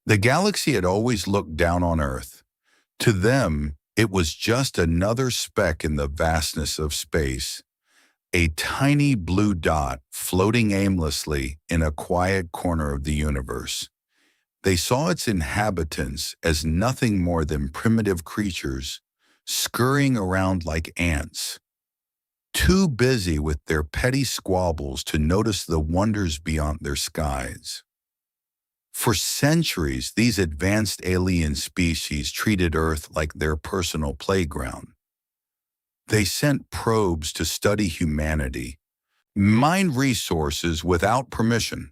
The galaxy had always looked down on Earth. To them, it was just another speck in the vastness of space, a tiny blue dot floating aimlessly in a quiet corner of the universe. They saw its inhabitants as nothing more than primitive creatures, scurrying around like ants, too busy with their petty squabbles to notice the wonders beyond their skies. For centuries, these advanced alien species treated Earth like their personal playground. They sent probes to study humanity, mined resources without permission,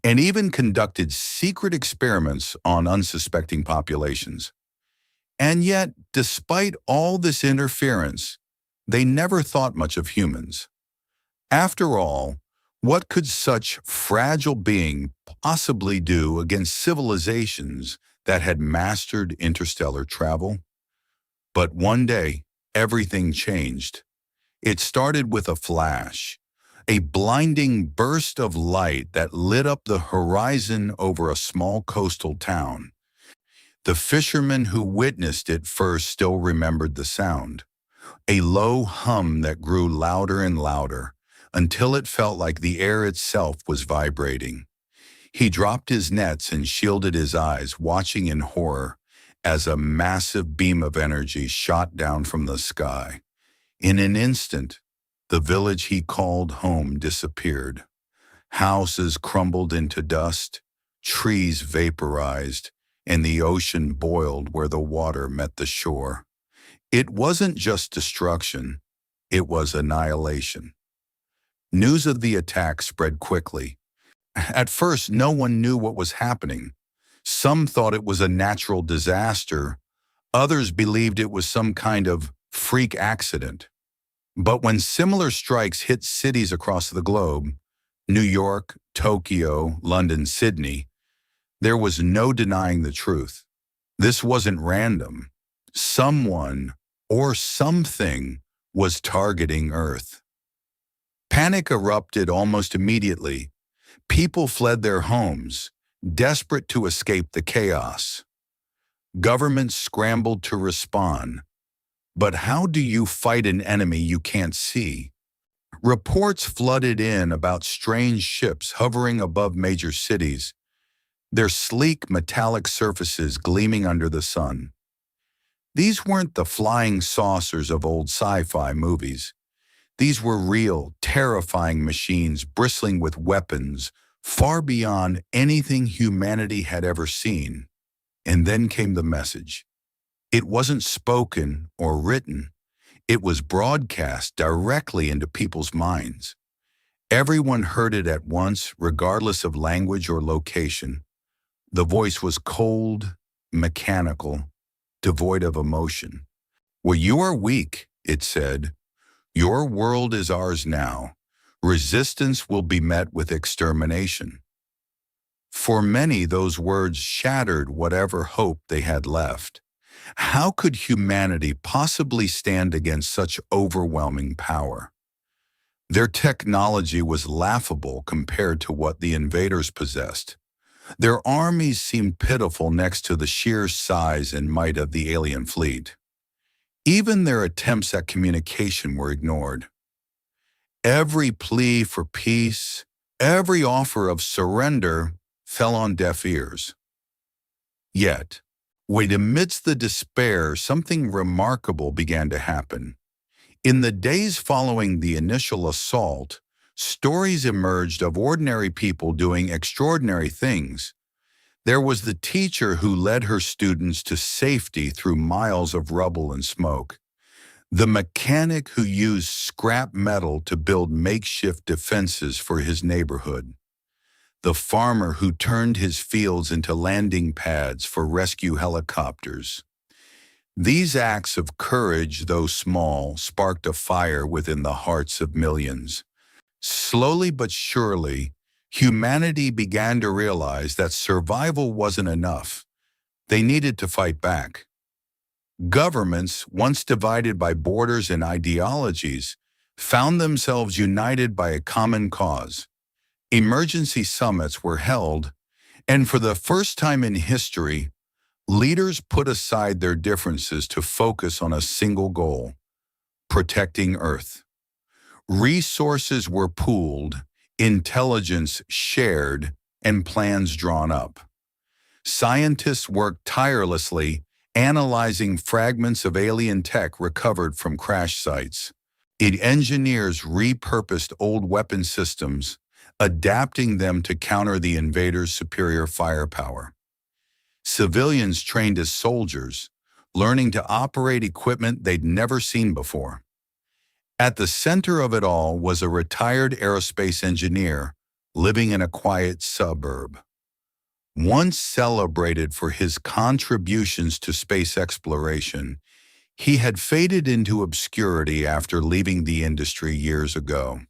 and even conducted secret experiments on unsuspecting populations. And yet, despite all this interference, they never thought much of humans. After all, what could such fragile being possibly do against civilizations that had mastered interstellar travel? But one day, everything changed. It started with a flash, a blinding burst of light that lit up the horizon over a small coastal town. The fishermen who witnessed it first still remembered the sound, a low hum that grew louder and louder, until it felt like the air itself was vibrating. He dropped his nets and shielded his eyes, watching in horror as a massive beam of energy shot down from the sky. In an instant, the village he called home disappeared. Houses crumbled into dust, trees vaporized, and the ocean boiled where the water met the shore. It wasn't just destruction, it was annihilation. News of the attack spread quickly. At first, no one knew what was happening. Some thought it was a natural disaster. Others believed it was some kind of freak accident. But when similar strikes hit cities across the globe, New York, Tokyo, London, Sydney, there was no denying the truth. This wasn't random. Someone or something was targeting Earth. Panic erupted almost immediately. People fled their homes, desperate to escape the chaos. Governments scrambled to respond. But how do you fight an enemy you can't see? Reports flooded in about strange ships hovering above major cities, their sleek metallic surfaces gleaming under the sun. These weren't the flying saucers of old sci-fi movies. These were real, terrifying machines bristling with weapons far beyond anything humanity had ever seen. And then came the message. It wasn't spoken or written. It was broadcast directly into people's minds. Everyone heard it at once, regardless of language or location. The voice was cold, mechanical, devoid of emotion. "Well, you are weak," it said. "Your world is ours now. Resistance will be met with extermination." For many, those words shattered whatever hope they had left. How could humanity possibly stand against such overwhelming power? Their technology was laughable compared to what the invaders possessed. Their armies seemed pitiful next to the sheer size and might of the alien fleet. Even their attempts at communication were ignored. Every plea for peace, every offer of surrender fell on deaf ears. Yet, amidst the despair, something remarkable began to happen. In the days following the initial assault, stories emerged of ordinary people doing extraordinary things. There was the teacher who led her students to safety through miles of rubble and smoke. The mechanic who used scrap metal to build makeshift defenses for his neighborhood. The farmer who turned his fields into landing pads for rescue helicopters. These acts of courage, though small, sparked a fire within the hearts of millions. Slowly but surely, humanity began to realize that survival wasn't enough. They needed to fight back. Governments, once divided by borders and ideologies, found themselves united by a common cause. Emergency summits were held, And for the first time in history, leaders put aside their differences to focus on a single goal: protecting Earth. Resources were pooled, intelligence shared, and plans drawn up. Scientists worked tirelessly, analyzing fragments of alien tech recovered from crash sites. Engineers repurposed old weapon systems, adapting them to counter the invaders' superior firepower. Civilians trained as soldiers, learning to operate equipment they'd never seen before. At the center of it all was a retired aerospace engineer living in a quiet suburb. Once celebrated for his contributions to space exploration, he had faded into obscurity after leaving the industry years ago.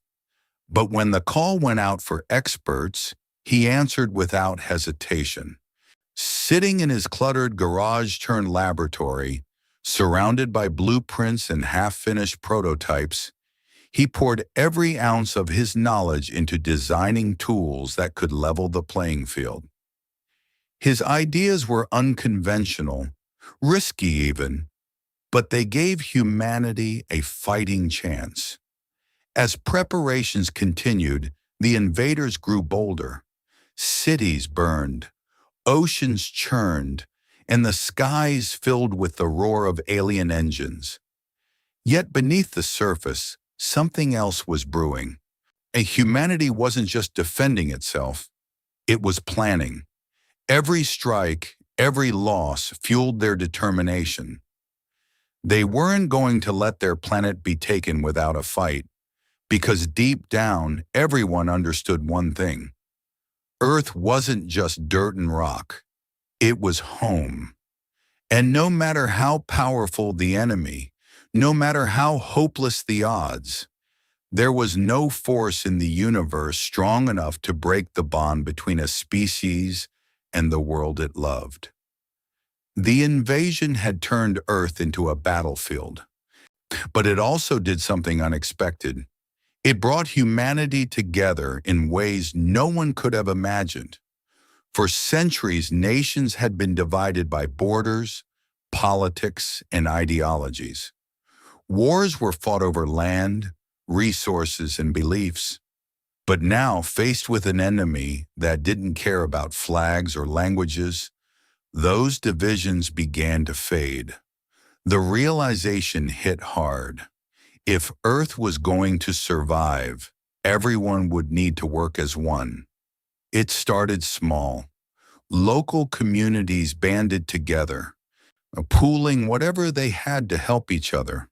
But when the call went out for experts, he answered without hesitation. Sitting in his cluttered garage-turned-laboratory, surrounded by blueprints and half-finished prototypes, he poured every ounce of his knowledge into designing tools that could level the playing field. His ideas were unconventional, risky even, but they gave humanity a fighting chance. As preparations continued, the invaders grew bolder. Cities burned, oceans churned, and the skies filled with the roar of alien engines. Yet beneath the surface, something else was brewing. Humanity wasn't just defending itself, it was planning. Every strike, every loss fueled their determination. They weren't going to let their planet be taken without a fight, because deep down, everyone understood one thing. Earth wasn't just dirt and rock. It was home. And no matter how powerful the enemy, no matter how hopeless the odds, there was no force in the universe strong enough to break the bond between a species and the world it loved. The invasion had turned Earth into a battlefield, but it also did something unexpected. It brought humanity together in ways no one could have imagined. For centuries, nations had been divided by borders, politics, and ideologies. Wars were fought over land, resources, and beliefs. But now, faced with an enemy that didn't care about flags or languages, those divisions began to fade. The realization hit hard. If Earth was going to survive, everyone would need to work as one. It started small. Local communities banded together, pooling whatever they had to help each other.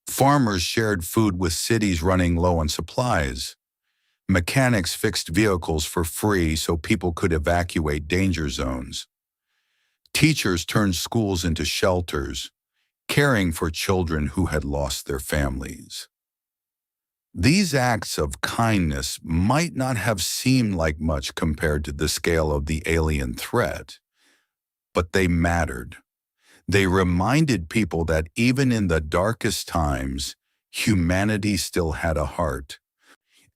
Farmers shared food with cities running low on supplies. Mechanics fixed vehicles for free so people could evacuate danger zones. Teachers turned schools into shelters, caring for children who had lost their families. These acts of kindness might not have seemed like much compared to the scale of the alien threat, but they mattered. They reminded people that even in the darkest times, humanity still had a heart.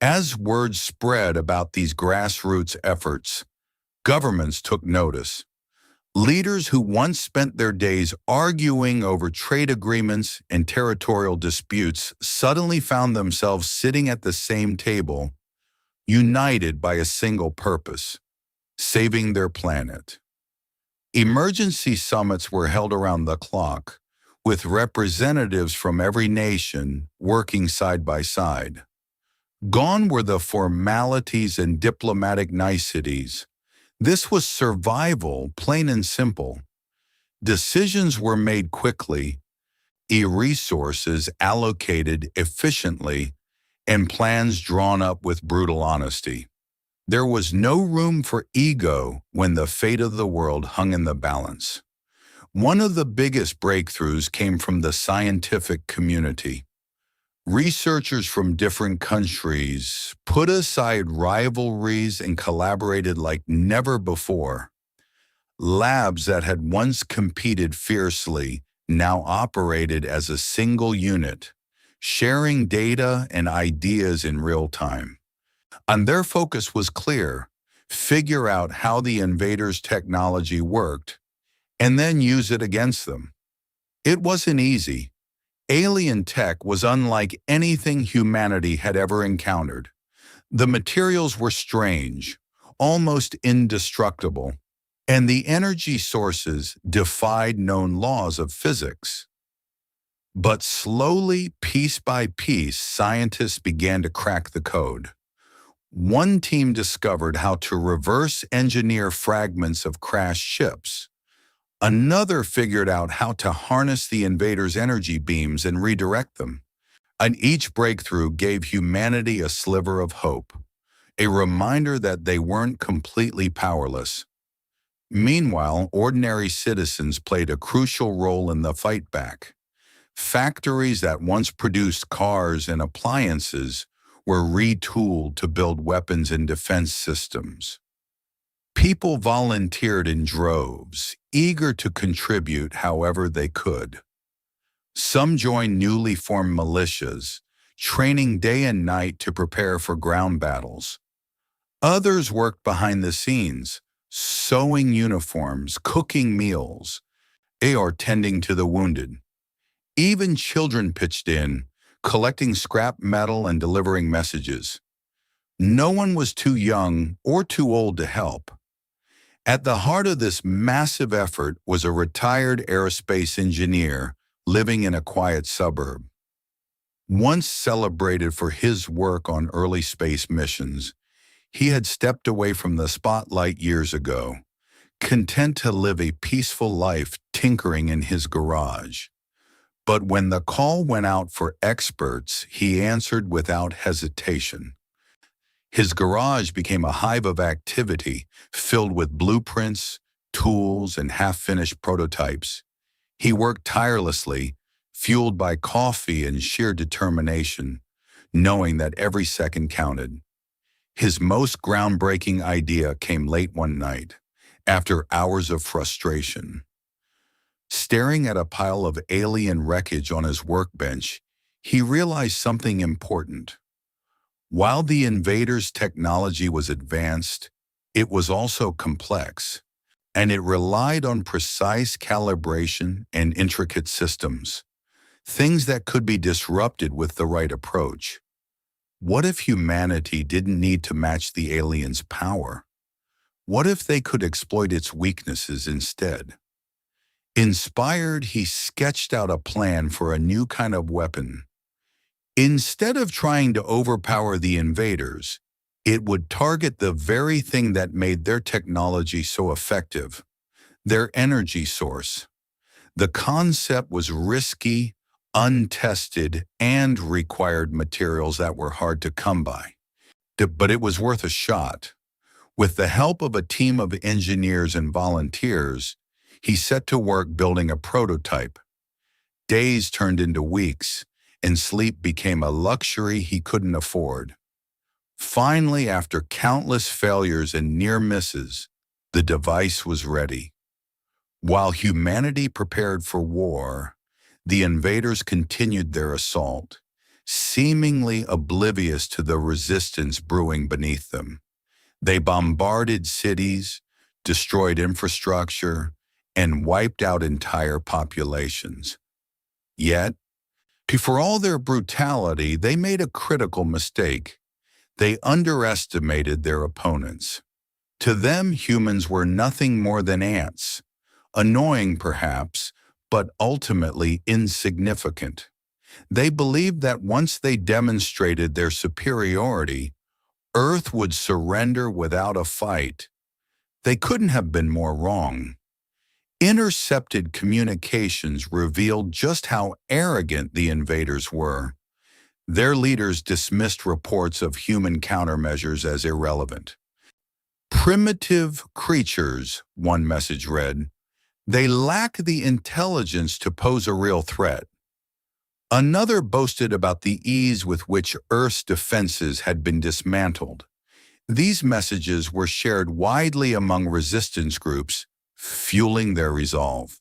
As word spread about these grassroots efforts, governments took notice. Leaders who once spent their days arguing over trade agreements and territorial disputes suddenly found themselves sitting at the same table, united by a single purpose: saving their planet. Emergency summits were held around the clock, with representatives from every nation working side by side. Gone were the formalities and diplomatic niceties. This was survival, plain and simple. Decisions were made quickly, resources allocated efficiently, and plans drawn up with brutal honesty. There was no room for ego when the fate of the world hung in the balance. One of the biggest breakthroughs came from the scientific community. Researchers from different countries put aside rivalries and collaborated like never before. Labs that had once competed fiercely now operated as a single unit, sharing data and ideas in real time. And their focus was clear: figure out how the invaders' technology worked, and then use it against them. It wasn't easy. Alien tech was unlike anything humanity had ever encountered. The materials were strange, almost indestructible, and the energy sources defied known laws of physics. But slowly, piece by piece, scientists began to crack the code. One team discovered how to reverse engineer fragments of crashed ships. Another figured out how to harness the invaders' energy beams and redirect them. And each breakthrough gave humanity a sliver of hope, a reminder that they weren't completely powerless. Meanwhile, ordinary citizens played a crucial role in the fight back. Factories that once produced cars and appliances were retooled to build weapons and defense systems. People volunteered in droves, eager to contribute however they could. Some joined newly formed militias, training day and night to prepare for ground battles. Others worked behind the scenes, sewing uniforms, cooking meals, or tending to the wounded. Even children pitched in, collecting scrap metal and delivering messages. No one was too young or too old to help. At the heart of this massive effort was a retired aerospace engineer living in a quiet suburb. Once celebrated for his work on early space missions, he had stepped away from the spotlight years ago, content to live a peaceful life tinkering in his garage. But when the call went out for experts, he answered without hesitation. His garage became a hive of activity filled with blueprints, tools, and half-finished prototypes. He worked tirelessly, fueled by coffee and sheer determination, knowing that every second counted. His most groundbreaking idea came late one night, after hours of frustration. Staring at a pile of alien wreckage on his workbench, he realized something important. While the invaders' technology was advanced, it was also complex, and it relied on precise calibration and intricate systems, things that could be disrupted with the right approach. What if humanity didn't need to match the aliens' power? What if they could exploit its weaknesses instead? Inspired, he sketched out a plan for a new kind of weapon. Instead of trying to overpower the invaders, it would target the very thing that made their technology so effective, their energy source. The concept was risky, untested, and required materials that were hard to come by. But it was worth a shot. With the help of a team of engineers and volunteers, he set to work building a prototype. Days turned into weeks, and sleep became a luxury he couldn't afford. Finally, after countless failures and near misses, the device was ready. While humanity prepared for war, the invaders continued their assault, seemingly oblivious to the resistance brewing beneath them. They bombarded cities, destroyed infrastructure, and wiped out entire populations. Yet, for all their brutality, they made a critical mistake. They underestimated their opponents. To them, humans were nothing more than ants, annoying perhaps, but ultimately insignificant. They believed that once they demonstrated their superiority, Earth would surrender without a fight. They couldn't have been more wrong. Intercepted communications revealed just how arrogant the invaders were. Their leaders dismissed reports of human countermeasures as irrelevant. Primitive creatures, one message read. They lack the intelligence to pose a real threat. Another boasted about the ease with which Earth's defenses had been dismantled. These messages were shared widely among resistance groups, fueling their resolve.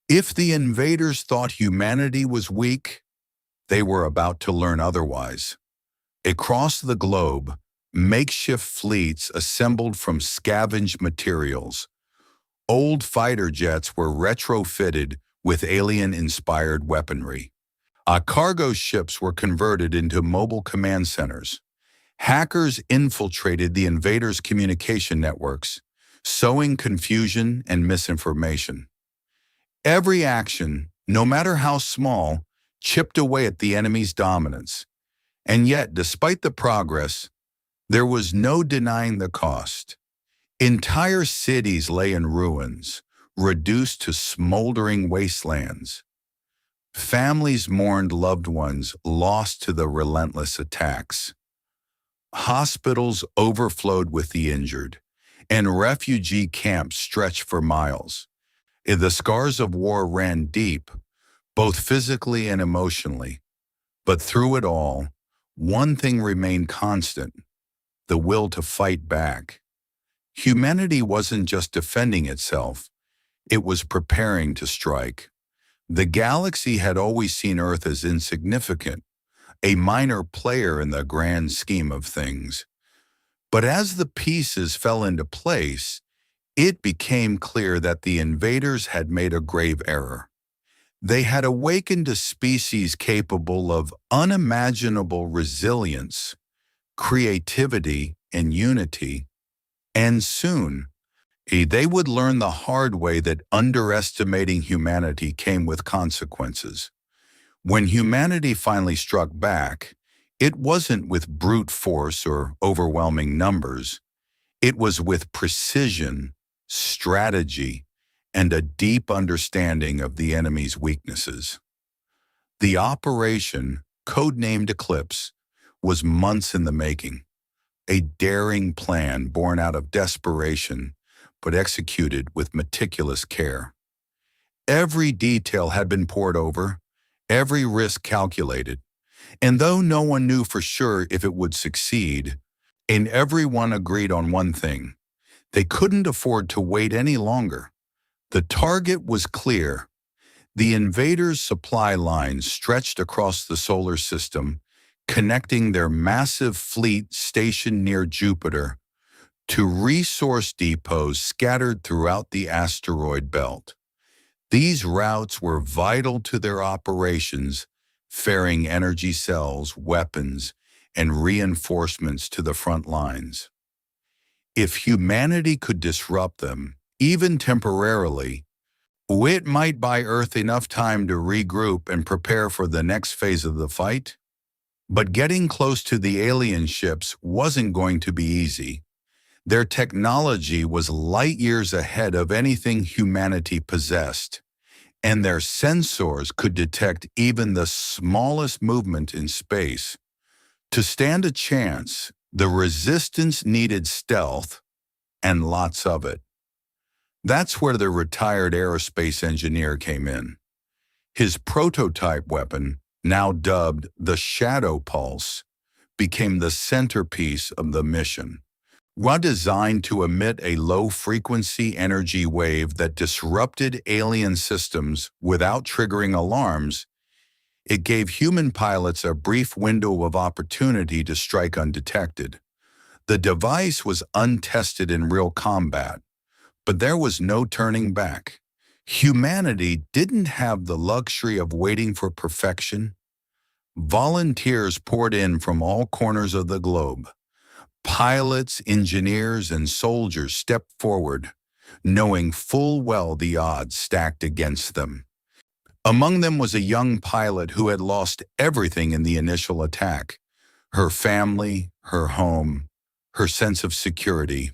If the invaders thought humanity was weak, they were about to learn otherwise. Across the globe, makeshift fleets assembled from scavenged materials. Old fighter jets were retrofitted with alien-inspired weaponry. Cargo ships were converted into mobile command centers. Hackers infiltrated the invaders' communication networks, sowing confusion and misinformation. Every action, no matter how small, chipped away at the enemy's dominance. And yet, despite the progress, there was no denying the cost. Entire cities lay in ruins, reduced to smoldering wastelands. Families mourned loved ones lost to the relentless attacks. Hospitals overflowed with the injured, and refugee camps stretched for miles. The scars of war ran deep, both physically and emotionally. But through it all, one thing remained constant: the will to fight back. Humanity wasn't just defending itself, it was preparing to strike. The galaxy had always seen Earth as insignificant, a minor player in the grand scheme of things. But as the pieces fell into place, it became clear that the invaders had made a grave error. They had awakened a species capable of unimaginable resilience, creativity, and unity, and soon, they would learn the hard way that underestimating humanity came with consequences. When humanity finally struck back, it wasn't with brute force or overwhelming numbers. It was with precision, strategy, and a deep understanding of the enemy's weaknesses. The operation, codenamed Eclipse, was months in the making, a daring plan born out of desperation, but executed with meticulous care. Every detail had been pored over, every risk calculated, and though no one knew for sure if it would succeed, and everyone agreed on one thing: they couldn't afford to wait any longer. The target was clear. The invaders' supply lines stretched across the solar system, connecting their massive fleet stationed near Jupiter to resource depots scattered throughout the asteroid belt. These routes were vital to their operations, ferrying energy cells, weapons, and reinforcements to the front lines. If humanity could disrupt them, even temporarily, it might buy Earth enough time to regroup and prepare for the next phase of the fight. But getting close to the alien ships wasn't going to be easy. Their technology was light years ahead of anything humanity possessed, and their sensors could detect even the smallest movement in space. To stand a chance, the resistance needed stealth, and lots of it. That's where the retired aerospace engineer came in. His prototype weapon, now dubbed the Shadow Pulse, became the centerpiece of the mission. While designed to emit a low-frequency energy wave that disrupted alien systems without triggering alarms, it gave human pilots a brief window of opportunity to strike undetected. The device was untested in real combat, but there was no turning back. Humanity didn't have the luxury of waiting for perfection. Volunteers poured in from all corners of the globe. Pilots, engineers, and soldiers stepped forward, knowing full well the odds stacked against them. Among them was a young pilot who had lost everything in the initial attack: her family, her home, her sense of security.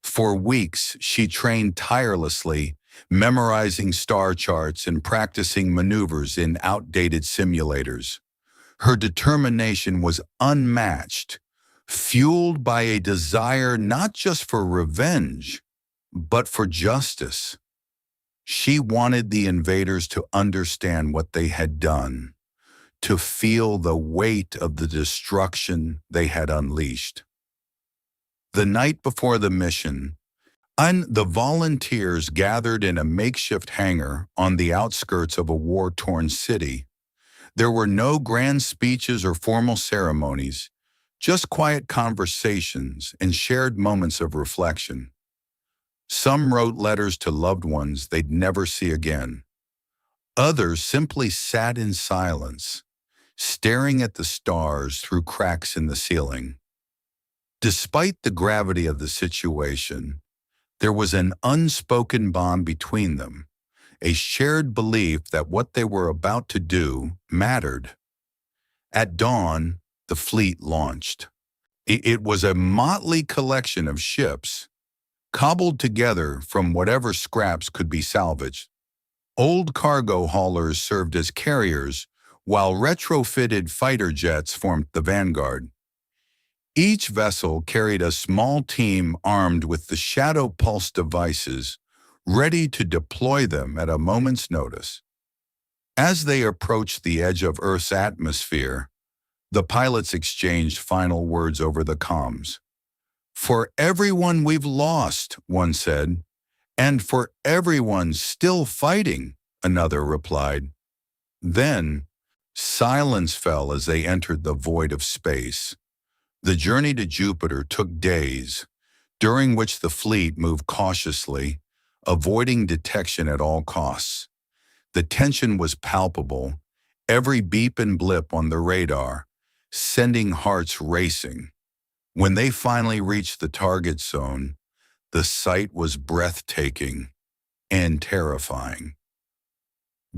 For weeks, she trained tirelessly, memorizing star charts and practicing maneuvers in outdated simulators. Her determination was unmatched, fueled by a desire not just for revenge, but for justice. She wanted the invaders to understand what they had done, to feel the weight of the destruction they had unleashed. The night before the mission, the volunteers gathered in a makeshift hangar on the outskirts of a war-torn city. There were no grand speeches or formal ceremonies, just quiet conversations and shared moments of reflection. Some wrote letters to loved ones they'd never see again. Others simply sat in silence, staring at the stars through cracks in the ceiling. Despite the gravity of the situation, there was an unspoken bond between them, a shared belief that what they were about to do mattered. At dawn, the fleet launched. It was a motley collection of ships, cobbled together from whatever scraps could be salvaged. Old cargo haulers served as carriers, while retrofitted fighter jets formed the vanguard. Each vessel carried a small team armed with the shadow pulse devices, ready to deploy them at a moment's notice. As they approached the edge of Earth's atmosphere, the pilots exchanged final words over the comms. "For everyone we've lost," one said, "and for everyone still fighting," another replied. Then, silence fell as they entered the void of space. The journey to Jupiter took days, during which the fleet moved cautiously, avoiding detection at all costs. The tension was palpable, every beep and blip on the radar, sending hearts racing. When they finally reached the target zone, the sight was breathtaking and terrifying.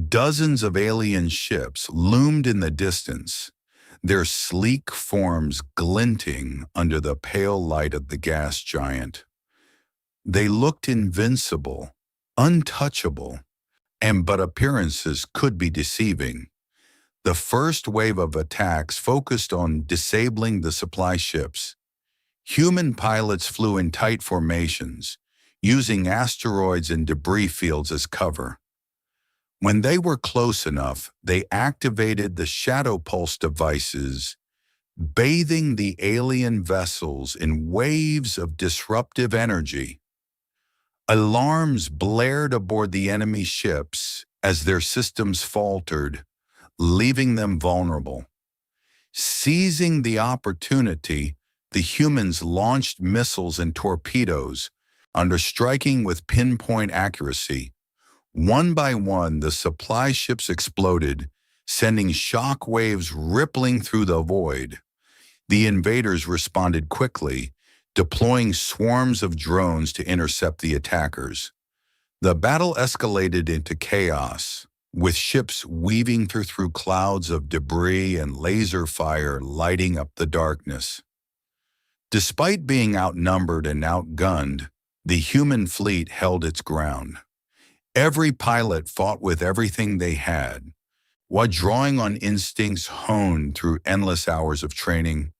Dozens of alien ships loomed in the distance, their sleek forms glinting under the pale light of the gas giant. They looked invincible, untouchable, but appearances could be deceiving. The first wave of attacks focused on disabling the supply ships. Human pilots flew in tight formations, using asteroids and debris fields as cover. When they were close enough, they activated the shadow pulse devices, bathing the alien vessels in waves of disruptive energy. Alarms blared aboard the enemy ships as their systems faltered, leaving them vulnerable. Seizing the opportunity, the humans launched missiles and torpedoes, striking with pinpoint accuracy. One by one, the supply ships exploded, sending shock waves rippling through the void. The invaders responded quickly, deploying swarms of drones to intercept the attackers. The battle escalated into chaos, with ships weaving through clouds of debris and laser fire lighting up the darkness. Despite being outnumbered and outgunned, the human fleet held its ground. Every pilot fought with everything they had, while drawing on instincts honed through endless hours of training.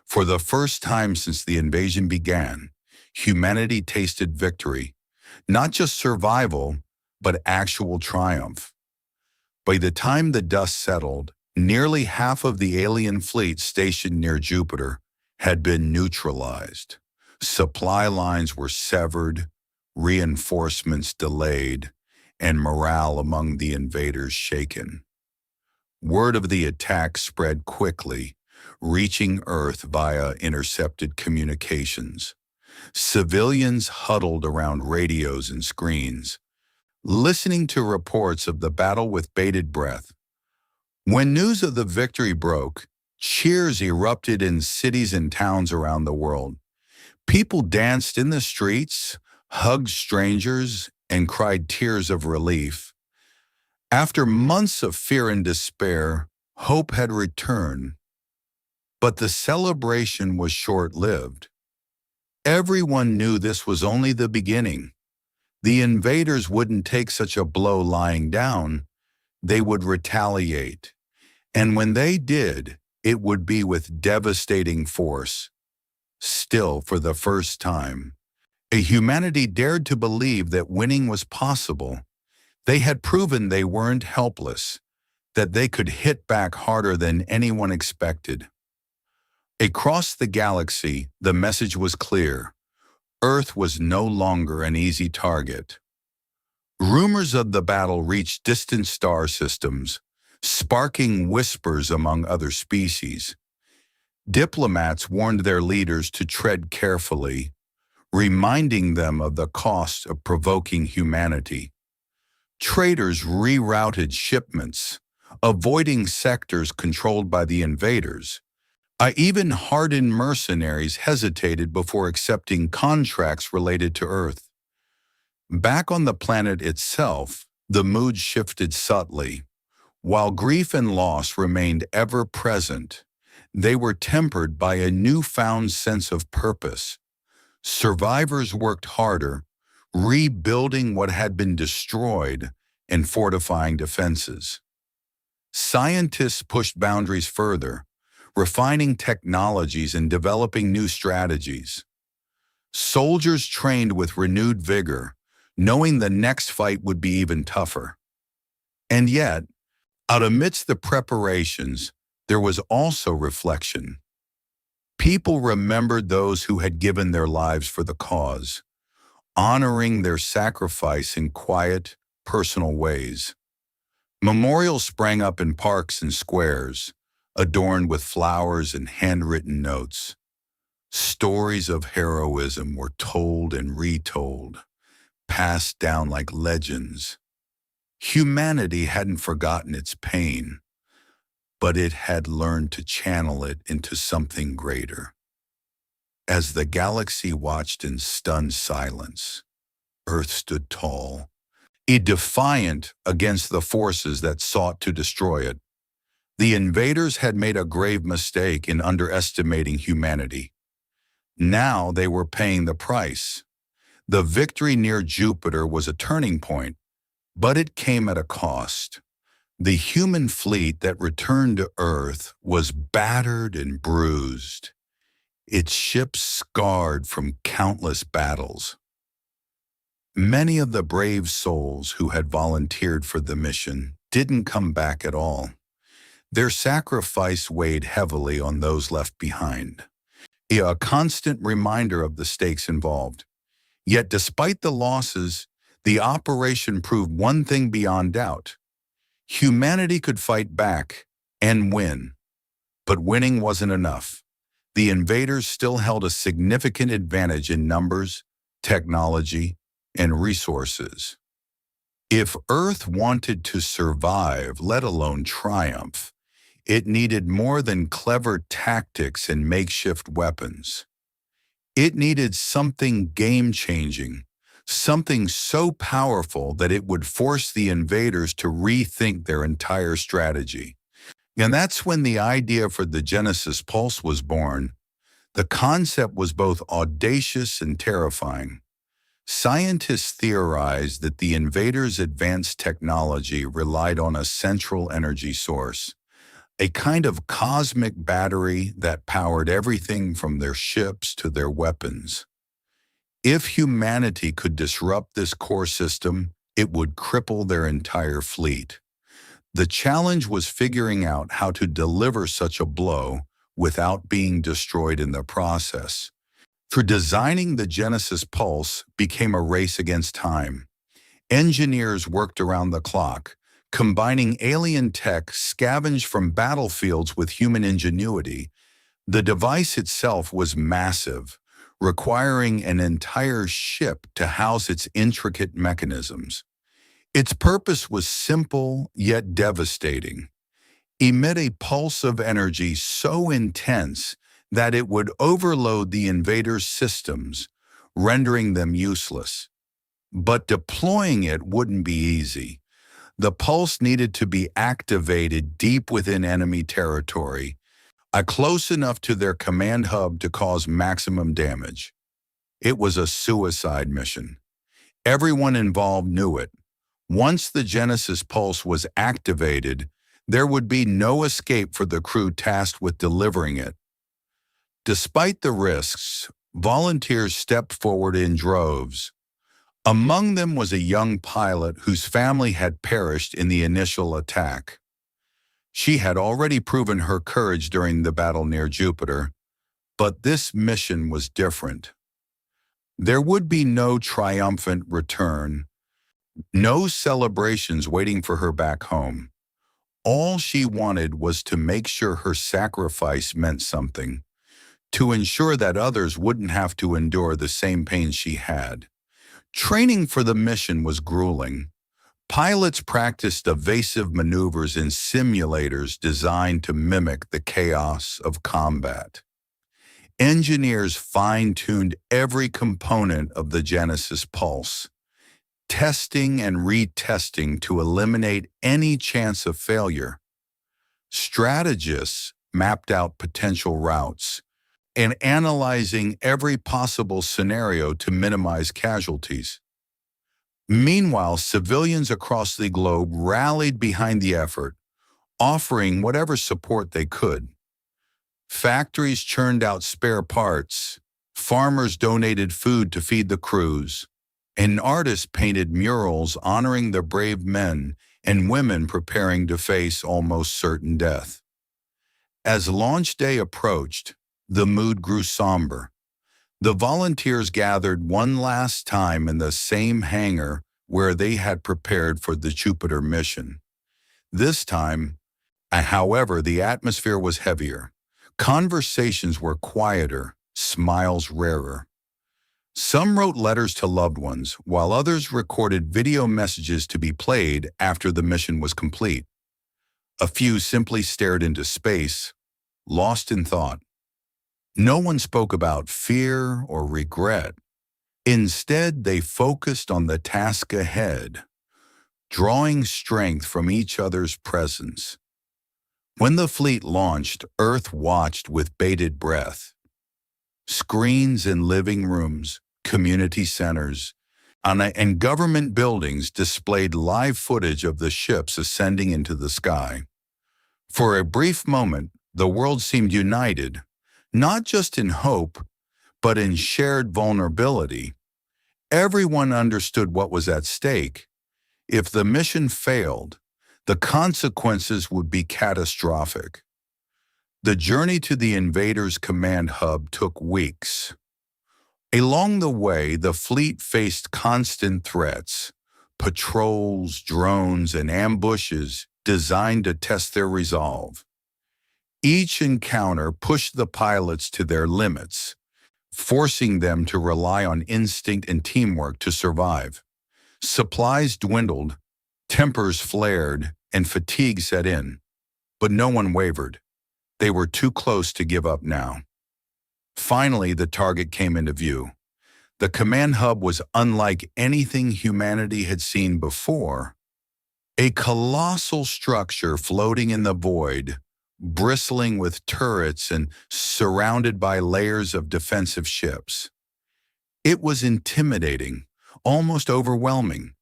For the first time since the invasion began, humanity tasted victory, not just survival, but actual triumph. By the time the dust settled, nearly half of the alien fleet stationed near Jupiter had been neutralized. Supply lines were severed, reinforcements delayed, and morale among the invaders shaken. Word of the attack spread quickly, reaching Earth via intercepted communications. Civilians huddled around radios and screens, listening to reports of the battle with bated breath. When news of the victory broke, cheers erupted in cities and towns around the world. People danced in the streets, hugged strangers, and cried tears of relief. After months of fear and despair, hope had returned. But the celebration was short-lived. Everyone knew this was only the beginning. The invaders wouldn't take such a blow lying down. They would retaliate. And when they did, it would be with devastating force. Still, for the first time, humanity dared to believe that winning was possible. They had proven they weren't helpless, that they could hit back harder than anyone expected. Across the galaxy, the message was clear. Earth was no longer an easy target. Rumors of the battle reached distant star systems, sparking whispers among other species. Diplomats warned their leaders to tread carefully, reminding them of the cost of provoking humanity. Traders rerouted shipments, avoiding sectors controlled by the invaders. Even hardened mercenaries hesitated before accepting contracts related to Earth. Back on the planet itself, the mood shifted subtly. While grief and loss remained ever present, they were tempered by a newfound sense of purpose. Survivors worked harder, rebuilding what had been destroyed and fortifying defenses. Scientists pushed boundaries further, refining technologies and developing new strategies. Soldiers trained with renewed vigor, knowing the next fight would be even tougher. And yet, out amidst the preparations, there was also reflection. People remembered those who had given their lives for the cause, honoring their sacrifice in quiet, personal ways. Memorials sprang up in parks and squares, adorned with flowers and handwritten notes. Stories of heroism were told and retold, passed down like legends. Humanity hadn't forgotten its pain, but it had learned to channel it into something greater. As the galaxy watched in stunned silence, Earth stood tall, defiant against the forces that sought to destroy it. The invaders had made a grave mistake in underestimating humanity. Now they were paying the price. The victory near Jupiter was a turning point, but it came at a cost. The human fleet that returned to Earth was battered and bruised, its ships scarred from countless battles. Many of the brave souls who had volunteered for the mission didn't come back at all. Their sacrifice weighed heavily on those left behind, a constant reminder of the stakes involved. Yet despite the losses, the operation proved one thing beyond doubt. Humanity could fight back and win, but winning wasn't enough. The invaders still held a significant advantage in numbers, technology, and resources. If Earth wanted to survive, let alone triumph, it needed more than clever tactics and makeshift weapons. It needed something game-changing, something so powerful that it would force the invaders to rethink their entire strategy. And that's when the idea for the Genesis Pulse was born. The concept was both audacious and terrifying. Scientists theorized that the invaders' advanced technology relied on a central energy source, a kind of cosmic battery that powered everything from their ships to their weapons. If humanity could disrupt this core system, it would cripple their entire fleet. The challenge was figuring out how to deliver such a blow without being destroyed in the process. For designing the Genesis Pulse became a race against time. Engineers worked around the clock, combining alien tech scavenged from battlefields with human ingenuity. The device itself was massive, requiring an entire ship to house its intricate mechanisms. Its purpose was simple yet devastating: emit a pulse of energy so intense that it would overload the invaders' systems, rendering them useless. But deploying it wouldn't be easy. The pulse needed to be activated deep within enemy territory, close enough to their command hub to cause maximum damage. It was a suicide mission. Everyone involved knew it. Once the Genesis Pulse was activated, there would be no escape for the crew tasked with delivering it. Despite the risks, volunteers stepped forward in droves. Among them was a young pilot whose family had perished in the initial attack. She had already proven her courage during the battle near Jupiter, but this mission was different. There would be no triumphant return, no celebrations waiting for her back home. All she wanted was to make sure her sacrifice meant something, to ensure that others wouldn't have to endure the same pain she had. Training for the mission was grueling. Pilots practiced evasive maneuvers in simulators designed to mimic the chaos of combat. Engineers fine-tuned every component of the Genesis pulse, testing and retesting to eliminate any chance of failure. Strategists mapped out potential routes and analyzing every possible scenario to minimize casualties. Meanwhile, civilians across the globe rallied behind the effort, offering whatever support they could. Factories churned out spare parts, farmers donated food to feed the crews, and artists painted murals honoring the brave men and women preparing to face almost certain death. As launch day approached, the mood grew somber. The volunteers gathered one last time in the same hangar where they had prepared for the Jupiter mission. This time, however, the atmosphere was heavier. Conversations were quieter, smiles rarer. Some wrote letters to loved ones, while others recorded video messages to be played after the mission was complete. A few simply stared into space, lost in thought. No one spoke about fear or regret. Instead, they focused on the task ahead, drawing strength from each other's presence. When the fleet launched, Earth watched with bated breath. Screens in living rooms, community centers, and government buildings displayed live footage of the ships ascending into the sky. For a brief moment, the world seemed united, not just in hope, but in shared vulnerability. Everyone understood what was at stake. If the mission failed, the consequences would be catastrophic. The journey to the invaders' command hub took weeks. Along the way, the fleet faced constant threats, patrols, drones, and ambushes designed to test their resolve. Each encounter pushed the pilots to their limits, forcing them to rely on instinct and teamwork to survive. Supplies dwindled, tempers flared, and fatigue set in. But no one wavered. They were too close to give up now. Finally, the target came into view. The command hub was unlike anything humanity had seen before. A colossal structure floating in the void, bristling with turrets and surrounded by layers of defensive ships. It was intimidating, almost overwhelming,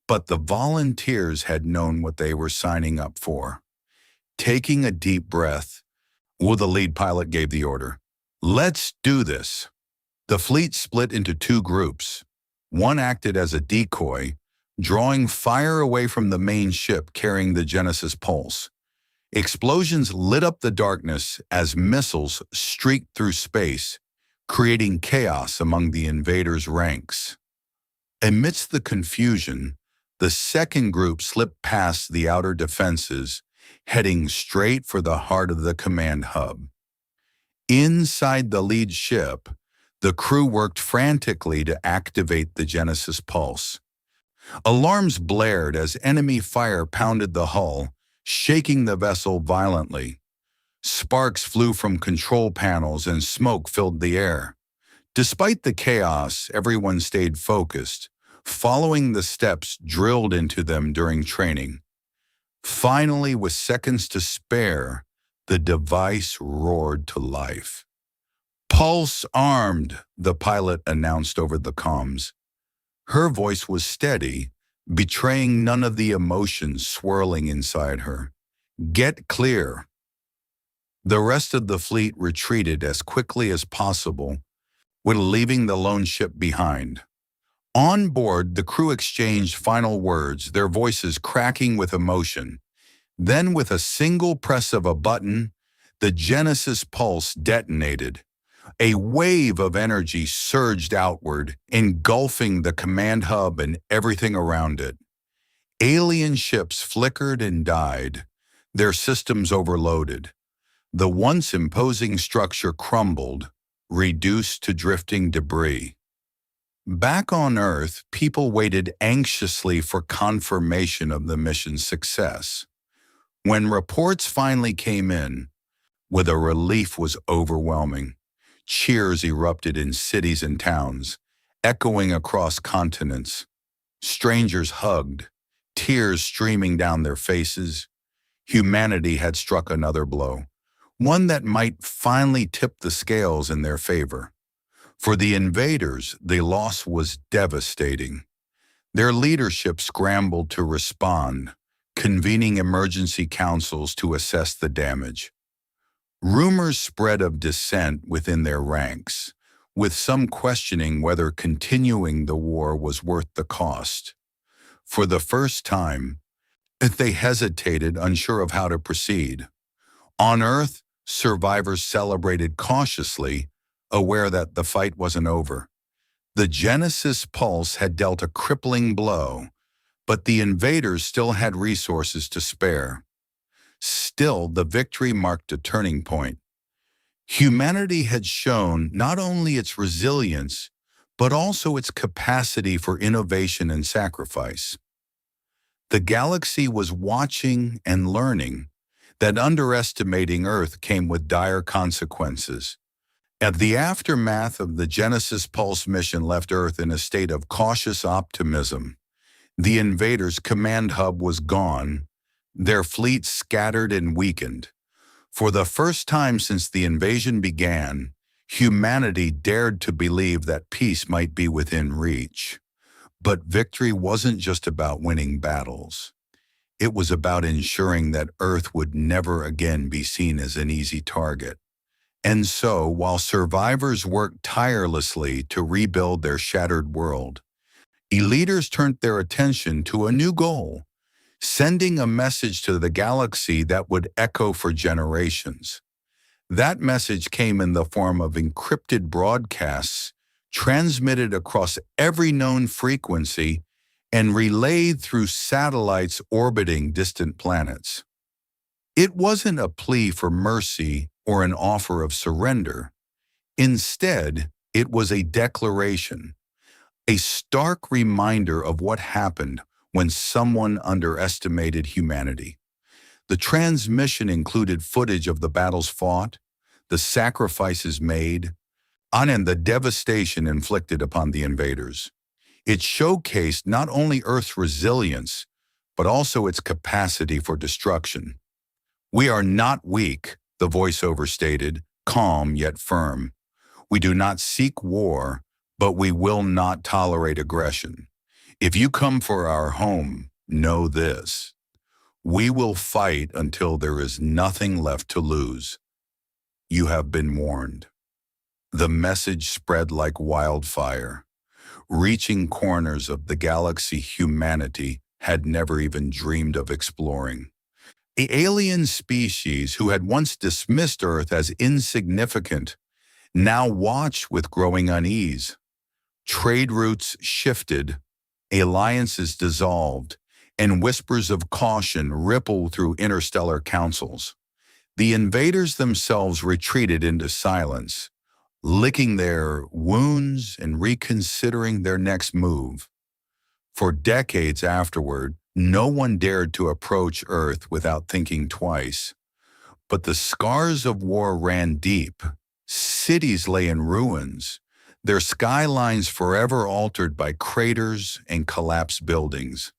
but the volunteers had known what they were signing up for. Taking a deep breath, the lead pilot gave the order, "Let's do this." The fleet split into two groups. One acted as a decoy, drawing fire away from the main ship carrying the Genesis pulse. Explosions lit up the darkness as missiles streaked through space, creating chaos among the invaders' ranks. Amidst the confusion, the second group slipped past the outer defenses, heading straight for the heart of the command hub. Inside the lead ship, the crew worked frantically to activate the Genesis pulse. Alarms blared as enemy fire pounded the hull, shaking the vessel violently. Sparks flew from control panels and smoke filled the air. Despite the chaos, everyone stayed focused, following the steps drilled into them during training. Finally, with seconds to spare, the device roared to life. "Pulse armed," the pilot announced over the comms. Her voice was steady, betraying none of the emotions swirling inside her. "Get clear." The rest of the fleet retreated as quickly as possible, with leaving the lone ship behind. On board, the crew exchanged final words, their voices cracking with emotion. Then, with a single press of a button, the Genesis pulse detonated. A wave of energy surged outward, engulfing the command hub and everything around it. Alien ships flickered and died, Their systems overloaded. The once imposing structure crumbled, reduced to drifting debris. Back on Earth, people waited anxiously for confirmation of the mission's success. When reports finally came in, with a relief was overwhelming. Cheers erupted in cities and towns, echoing across continents. Strangers hugged, tears streaming down their faces. Humanity had struck another blow, one that might finally tip the scales in their favor. For the invaders, the loss was devastating. Their leadership scrambled to respond, convening emergency councils to assess the damage. Rumors spread of dissent within their ranks, with some questioning whether continuing the war was worth the cost. For the first time, they hesitated, unsure of how to proceed. On Earth, survivors celebrated cautiously, aware that the fight wasn't over. The Genesis pulse had dealt a crippling blow, but the invaders still had resources to spare. Still, the victory marked a turning point. Humanity had shown not only its resilience, but also its capacity for innovation and sacrifice. The galaxy was watching and learning that underestimating Earth came with dire consequences. At the aftermath of the Genesis Pulse mission left Earth in a state of cautious optimism. The invaders' command hub was gone, their fleet scattered and weakened. For the first time since the invasion began, humanity dared to believe that peace might be within reach. But victory wasn't just about winning battles. It was about ensuring that Earth would never again be seen as an easy target. And so, while survivors worked tirelessly to rebuild their shattered world, leaders turned their attention to a new goal, sending a message to the galaxy that would echo for generations. That message came in the form of encrypted broadcasts transmitted across every known frequency and relayed through satellites orbiting distant planets. It wasn't a plea for mercy or an offer of surrender. Instead, it was a declaration, a stark reminder of what happened when someone underestimated humanity. The transmission included footage of the battles fought, the sacrifices made, and the devastation inflicted upon the invaders. It showcased not only Earth's resilience, but also its capacity for destruction. "We are not weak," the voiceover stated, calm yet firm. "We do not seek war, but we will not tolerate aggression. If you come for our home, know this: we will fight until there is nothing left to lose. You have been warned." The message spread like wildfire, reaching corners of the galaxy humanity had never even dreamed of exploring. The alien species who had once dismissed Earth as insignificant now watched with growing unease. Trade routes shifted, alliances dissolved, and whispers of caution rippled through interstellar councils. The invaders themselves retreated into silence, licking their wounds and reconsidering their next move. For decades afterward, no one dared to approach Earth without thinking twice. But the scars of war ran deep. Cities lay in ruins, their skylines forever altered by craters and collapsed buildings.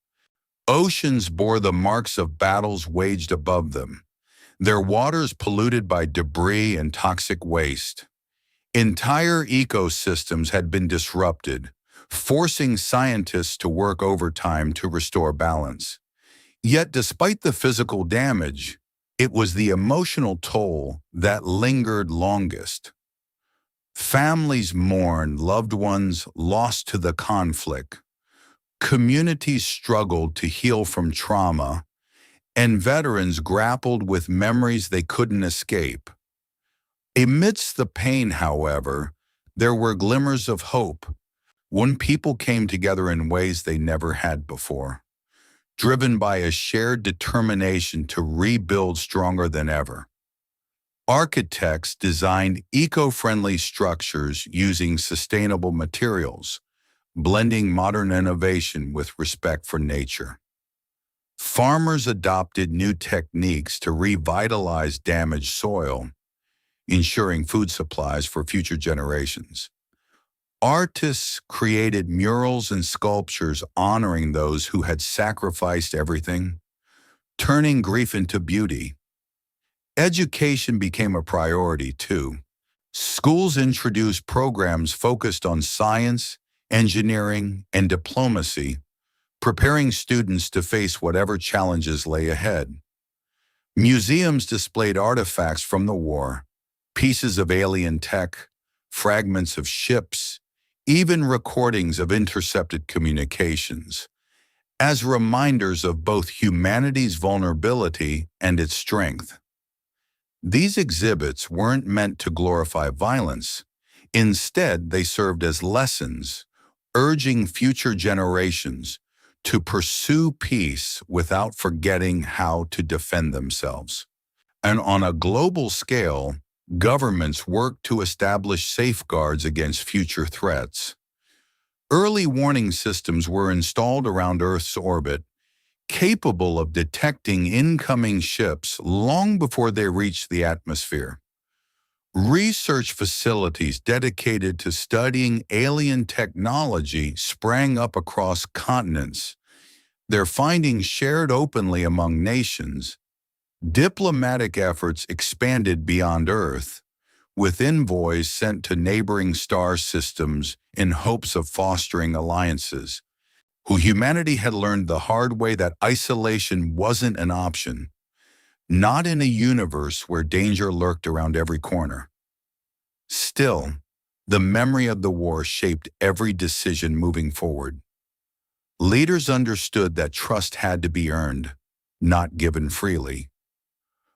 Oceans bore the marks of battles waged above them, their waters polluted by debris and toxic waste. Entire ecosystems had been disrupted, forcing scientists to work overtime to restore balance. Yet despite the physical damage, it was the emotional toll that lingered longest. Families mourned loved ones lost to the conflict. Communities struggled to heal from trauma, and veterans grappled with memories they couldn't escape. Amidst the pain, however, there were glimmers of hope when people came together in ways they never had before. driven by a shared determination to rebuild stronger than ever. Architects designed eco-friendly structures using sustainable materials, blending modern innovation with respect for nature. Farmers adopted new techniques to revitalize damaged soil, ensuring food supplies for future generations. Artists created murals and sculptures honoring those who had sacrificed everything, turning grief into beauty. Education became a priority, too. Schools introduced programs focused on science, engineering, and diplomacy, preparing students to face whatever challenges lay ahead. Museums displayed artifacts from the war, pieces of alien tech, fragments of ships, even recordings of intercepted communications, as reminders of both humanity's vulnerability and its strength. These exhibits weren't meant to glorify violence. Instead, they served as lessons, urging future generations to pursue peace without forgetting how to defend themselves. And on a global scale, governments worked to establish safeguards against future threats. Early warning systems were installed around Earth's orbit, capable of detecting incoming ships long before they reached the atmosphere. Research facilities dedicated to studying alien technology sprang up across continents, their findings shared openly among nations. Diplomatic efforts expanded beyond Earth, with envoys sent to neighboring star systems in hopes of fostering alliances. Humanity had learned the hard way that isolation wasn't an option, not in a universe where danger lurked around every corner. Still, the memory of the war shaped every decision moving forward. Leaders understood that trust had to be earned, not given freely.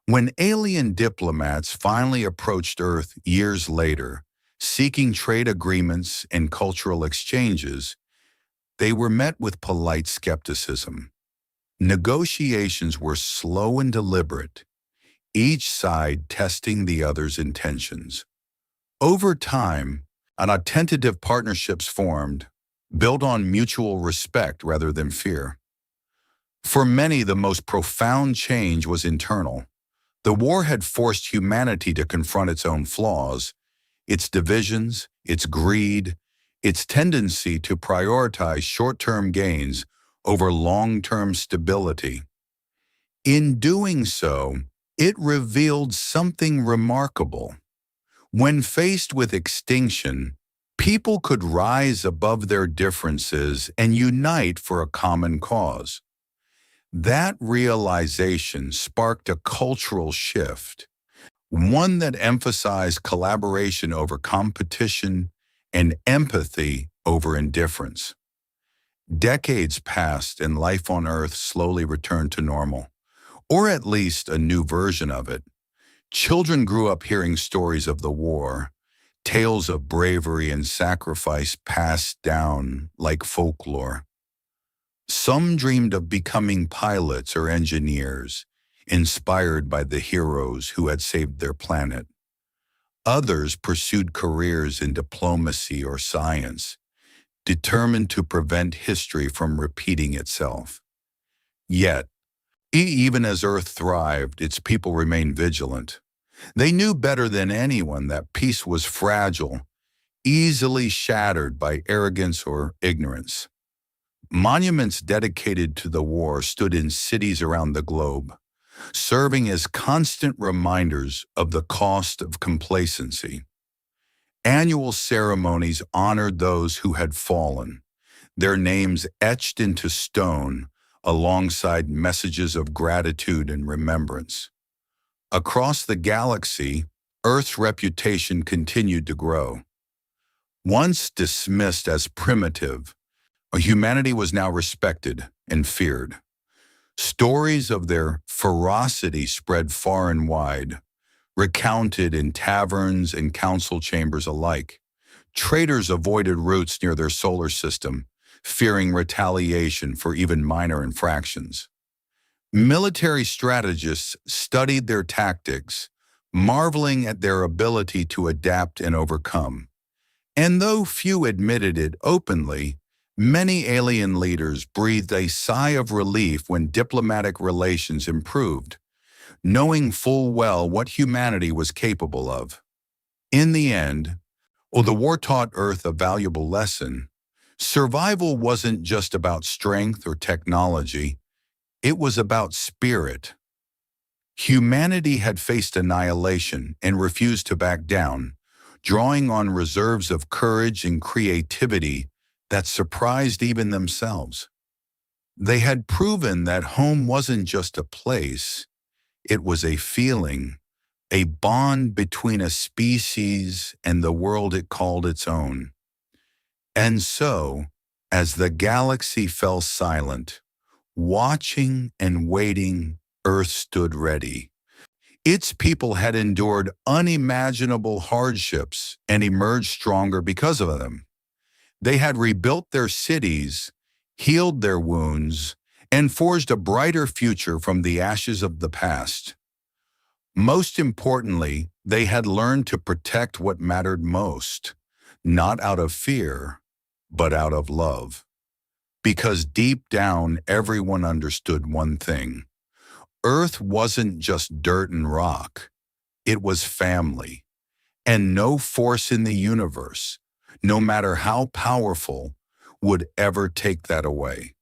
When alien diplomats finally approached Earth years later, seeking trade agreements and cultural exchanges, they were met with polite skepticism. Negotiations were slow and deliberate, each side testing the other's intentions. Over time, tentative partnerships formed, built on mutual respect rather than fear. For many, the most profound change was internal. The war had forced humanity to confront its own flaws, its divisions, its greed, its tendency to prioritize short-term gains over long-term stability. In doing so, it revealed something remarkable. When faced with extinction, people could rise above their differences and unite for a common cause. That realization sparked a cultural shift, one that emphasized collaboration over competition and empathy over indifference. Decades passed and life on Earth slowly returned to normal, or at least a new version of it. Children grew up hearing stories of the war, tales of bravery and sacrifice passed down like folklore. Some dreamed of becoming pilots or engineers, inspired by the heroes who had saved their planet. Others pursued careers in diplomacy or science, determined to prevent history from repeating itself. Yet, even as Earth thrived, its people remained vigilant. They knew better than anyone that peace was fragile, easily shattered by arrogance or ignorance. Monuments dedicated to the war stood in cities around the globe, serving as constant reminders of the cost of complacency. Annual ceremonies honored those who had fallen, their names etched into stone alongside messages of gratitude and remembrance. Across the galaxy, Earth's reputation continued to grow. Once dismissed as primitive, humanity was now respected and feared. Stories of their ferocity spread far and wide, recounted in taverns and council chambers alike. Traders avoided routes near their solar system, fearing retaliation for even minor infractions. Military strategists studied their tactics, marveling at their ability to adapt and overcome. And though few admitted it openly, many alien leaders breathed a sigh of relief when diplomatic relations improved, knowing full well what humanity was capable of. In the end, while the war taught Earth a valuable lesson, survival wasn't just about strength or technology, it was about spirit. Humanity had faced annihilation and refused to back down, drawing on reserves of courage and creativity that surprised even themselves. They had proven that home wasn't just a place, it was a feeling, a bond between a species and the world it called its own. And so, as the galaxy fell silent, watching and waiting, Earth stood ready. Its people had endured unimaginable hardships and emerged stronger because of them. They had rebuilt their cities, healed their wounds, and forged a brighter future from the ashes of the past. Most importantly, they had learned to protect what mattered most, not out of fear, but out of love. Because deep down, everyone understood one thing. Earth wasn't just dirt and rock. It was family. And no force in the universe, no matter how powerful, would ever take that away.